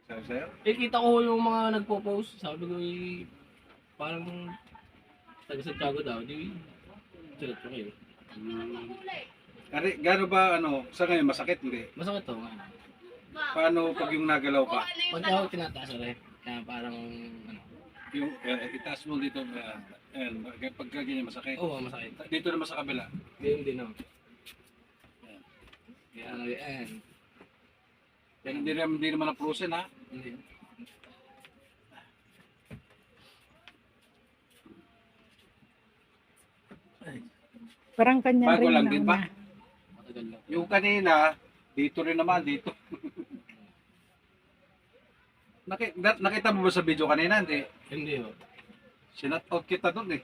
Sabi sa'yo? Eh, kita ko yung mga nagpo-post. Sabi ko, parang taga Santiago daw. Di, sulat ko kayo. Gano ba, sa ngayon, masakit, hindi? Masakit to. Paano pag yung nagalaw ka? Pag ako tinataas ulit. Kaya parang, ano. Yung, itaas mo dito, pagka ganyan masakit. Oo, masakit. Dito naman sa kabila. Hindi no. Kaya ano yan. Yan, hindi naman na-frozen, ha? Hindi. Parang kanya Bago rin lang din ba? nauna. Matagal lang. Yung kanina, dito rin naman, dito. Nakita mo ba sa video kanina? Hindi. Hindi ho. Sinat out kita doon eh.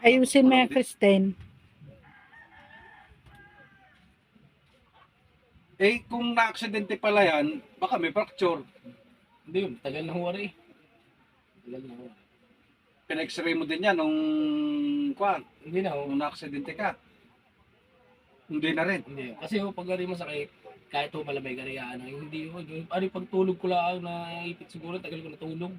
Ayusin mo yan, Kristen. Eh, kung na-aksidente pala yan, baka may fracture. Hindi, tagal na huwari. Tagal na huwari. Pina-x-ray mo din yan nung Hindi na ho. nung na-aksidente ka. Hindi na rin. Hindi. Kasi ho, pag gari masakit, kahit ho malamay gari ano, hindi ho. Ano yung pagtulog ko lang na ipit siguro, tagal ko natulog.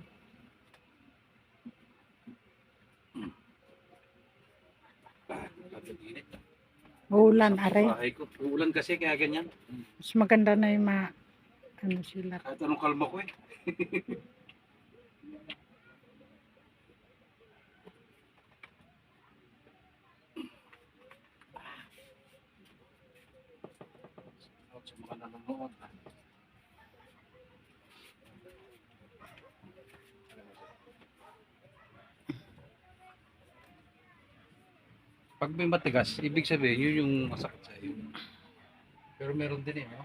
Uulan, are. Bahay ko. Uulan kasi kaya ganyan. Mas maganda na yung ano sila. Kahit anong kalma ko eh. Sa mga nanonood. Pag may matigas, ibig sabihin yun yung masakit sa iyo. Pero meron din eh, no?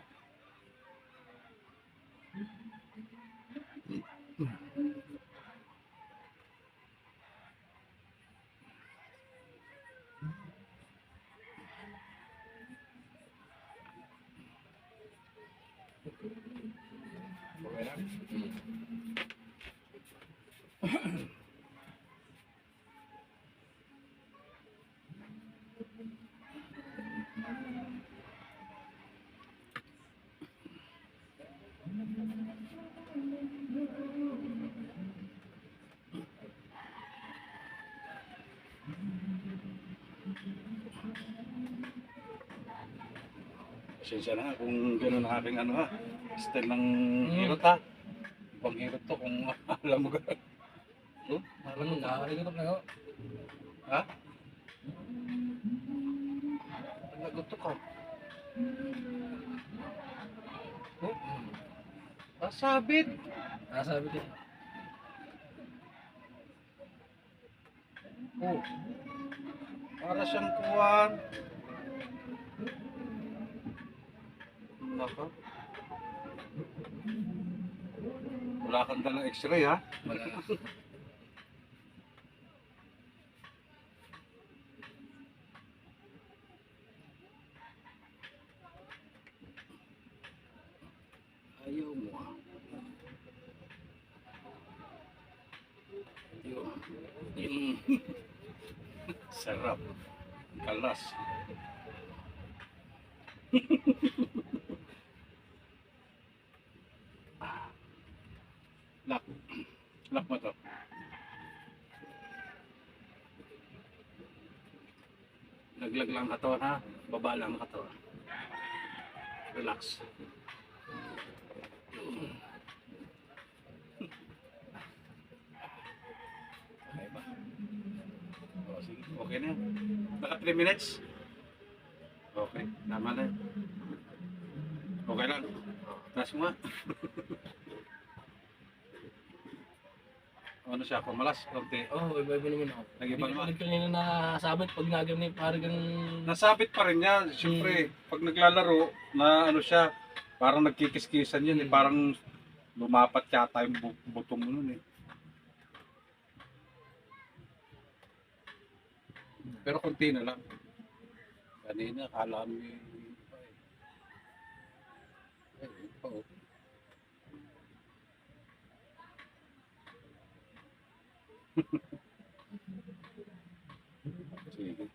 Okay lang. Pasensya na kung gano'n ang aking ano ha. Style ng hirot ha. Ibang hirot to kung alam mo gano'n. Oh, alam mo na. Nakakalimutan na ho. Ha? Nagutok ka. Oh, sabit. Sabi ko. Oh. Para siyang kuwan. Naka. Wala kang dalang x-ray ha? Wala. Ayaw mo ha? Yung sarap. Kalas. Lock. Lock mo to. Laglag lang katawan ha. Baba lang katawan. Relax. Okay ba? O, sige. Okay na yan. Naka 3 minutes? Okay. Tama na yan. Okay lang. Taas mo nga. Ano siya? Pumalas? Konti. Oh, iba-iba naman ako. Nag-iba naman. Kanina na sabit pag nagamit parang Nasabit pa rin niya. Siyempre, pag naglalaro, na ano siya, parang nagkikiskisan yun. Eh. Parang lumapat yata yung buto mo nun eh. Pero konti na lang. Kanina, kala mo yung... Ay, yun pa oh. Sige.